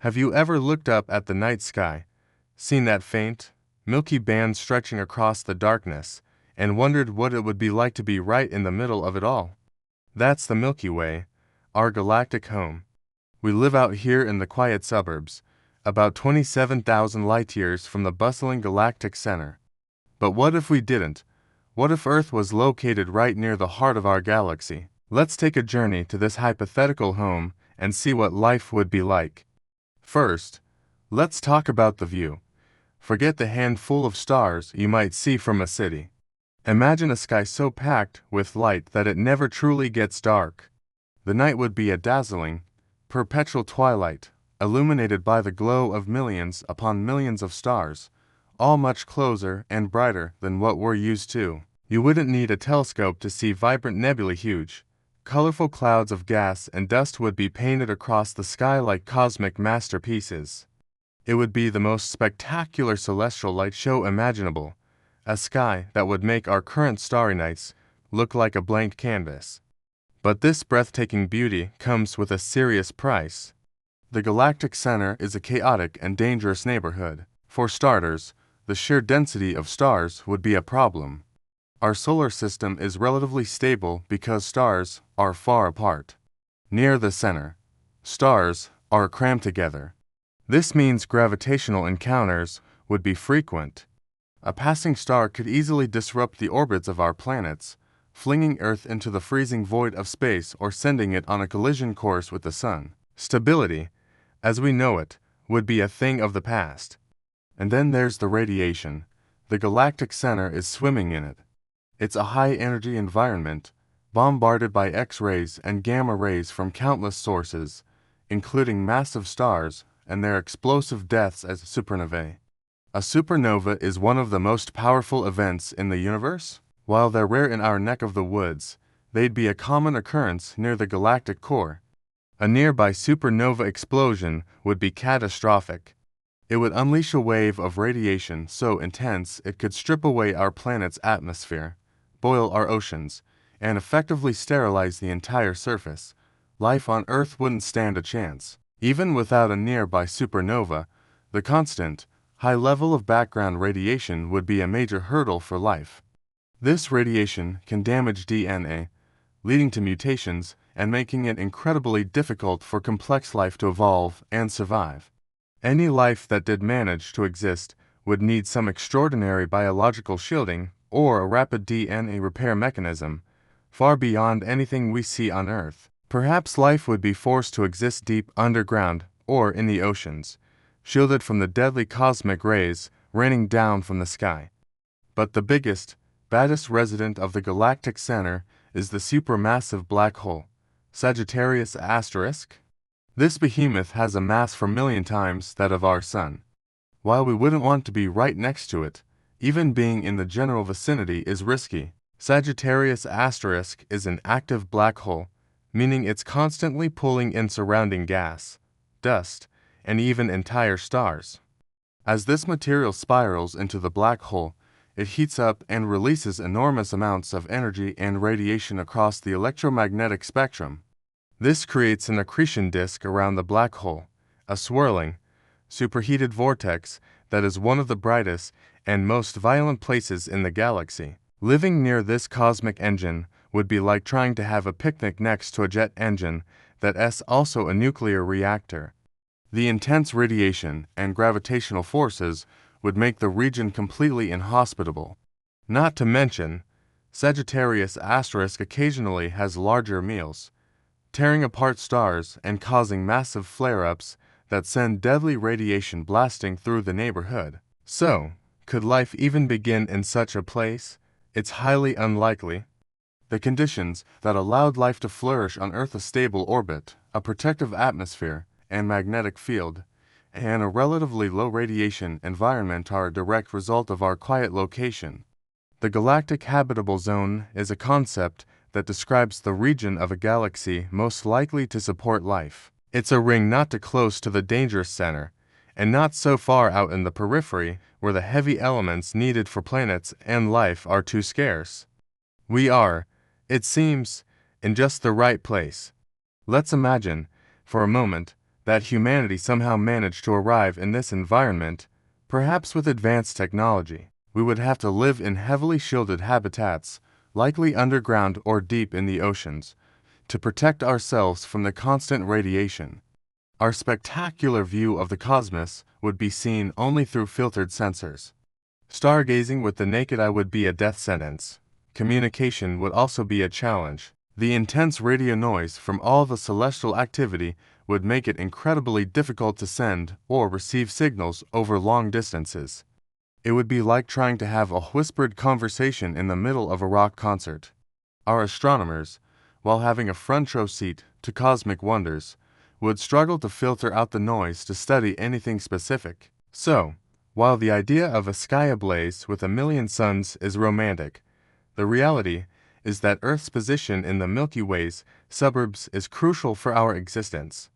Have you ever looked up at the night sky, seen that faint, milky band stretching across the darkness, and wondered what it would be like to be right in the middle of it all? That's the Milky Way, our galactic home. We live out here in the quiet suburbs, about 27,000 light-years from the bustling galactic center. But what if we didn't? What if Earth was located right near the heart of our galaxy? Let's take a journey to this hypothetical home and see what life would be like. First, let's talk about the view. Forget the handful of stars you might see from a city. Imagine a sky so packed with light that it never truly gets dark. The night would be a dazzling, perpetual twilight, illuminated by the glow of millions upon millions of stars, all much closer and brighter than what we're used to. You wouldn't need a telescope to see vibrant nebulae. Huge, colorful clouds of gas and dust would be painted across the sky like cosmic masterpieces. It would be the most spectacular celestial light show imaginable, a sky that would make our current starry nights look like a blank canvas. But this breathtaking beauty comes with a serious price. The galactic center is a chaotic and dangerous neighborhood. For starters, the sheer density of stars would be a problem. Our solar system is relatively stable because stars are far apart. Near the center, stars are crammed together. This means gravitational encounters would be frequent. A passing star could easily disrupt the orbits of our planets, flinging Earth into the freezing void of space or sending it on a collision course with the Sun. Stability, as we know it, would be a thing of the past. And then there's the radiation. The galactic center is swimming in it. It's a high-energy environment, bombarded by X-rays and gamma rays from countless sources, including massive stars and their explosive deaths as supernovae. A supernova is one of the most powerful events in the universe. While they're rare in our neck of the woods, they'd be a common occurrence near the galactic core. A nearby supernova explosion would be catastrophic. It would unleash a wave of radiation so intense it could strip away our planet's atmosphere, boil our oceans, and effectively sterilize the entire surface. Life on Earth wouldn't stand a chance. Even without a nearby supernova, the constant, high level of background radiation would be a major hurdle for life. This radiation can damage DNA, leading to mutations and making it incredibly difficult for complex life to evolve and survive. Any life that did manage to exist would need some extraordinary biological shielding or a rapid DNA repair mechanism, far beyond anything we see on Earth. Perhaps life would be forced to exist deep underground or in the oceans, shielded from the deadly cosmic rays raining down from the sky. But the biggest, baddest resident of the galactic center is the supermassive black hole, Sagittarius asterisk. This behemoth has a mass 4 million times that of our Sun. While we wouldn't want to be right next to it, even being in the general vicinity is risky. Sagittarius asterisk is an active black hole, meaning it's constantly pulling in surrounding gas, dust, and even entire stars. As this material spirals into the black hole, it heats up and releases enormous amounts of energy and radiation across the electromagnetic spectrum. This creates an accretion disk around the black hole, a swirling, superheated vortex that is one of the brightest and most violent places in the galaxy. Living near this cosmic engine would be like trying to have a picnic next to a jet engine that's also a nuclear reactor. The intense radiation and gravitational forces would make the region completely inhospitable. Not to mention, Sagittarius asterisk occasionally has larger meals, tearing apart stars and causing massive flare-ups that send deadly radiation blasting through the neighborhood. So, could life even begin in such a place? It's highly unlikely. The conditions that allowed life to flourish on Earth, a stable orbit, a protective atmosphere and magnetic field, and a relatively low radiation environment are a direct result of our quiet location. The galactic habitable zone is a concept that describes the region of a galaxy most likely to support life. It's a ring not too close to the dangerous center, and not so far out in the periphery where the heavy elements needed for planets and life are too scarce. We are, it seems, in just the right place. Let's imagine, for a moment, that humanity somehow managed to arrive in this environment, perhaps with advanced technology. We would have to live in heavily shielded habitats, likely underground or deep in the oceans, to protect ourselves from the constant radiation. Our spectacular view of the cosmos would be seen only through filtered sensors. Stargazing with the naked eye would be a death sentence. Communication would also be a challenge. The intense radio noise from all the celestial activity would make it incredibly difficult to send or receive signals over long distances. It would be like trying to have a whispered conversation in the middle of a rock concert. Our astronomers, while having a front row seat to cosmic wonders, would struggle to filter out the noise to study anything specific. So, while the idea of a sky ablaze with a million suns is romantic, the reality is that Earth's position in the Milky Way's suburbs is crucial for our existence.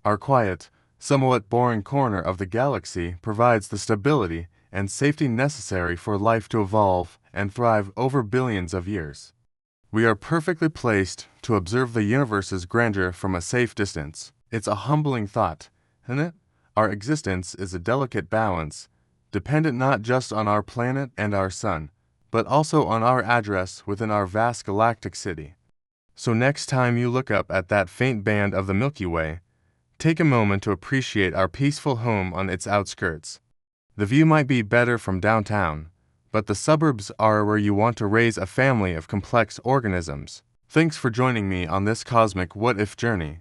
Our quiet, somewhat boring corner of the galaxy provides the stability and safety necessary for life to evolve and thrive over billions of years. We are perfectly placed to observe the universe's grandeur from a safe distance. It's a humbling thought, isn't it? Our existence is a delicate balance, dependent not just on our planet and our sun, but also on our address within our vast galactic city. So next time you look up at that faint band of the Milky Way, take a moment to appreciate our peaceful home on its outskirts. The view might be better from downtown, but the suburbs are where you want to raise a family of complex organisms. Thanks for joining me on this cosmic what-if journey.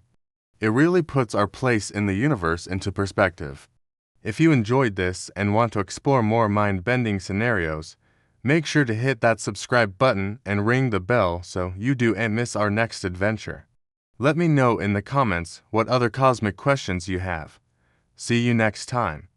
It really puts our place in the universe into perspective. If you enjoyed this and want to explore more mind-bending scenarios, make sure to hit that subscribe button and ring the bell so you don't miss our next adventure. Let me know in the comments what other cosmic questions you have. See you next time.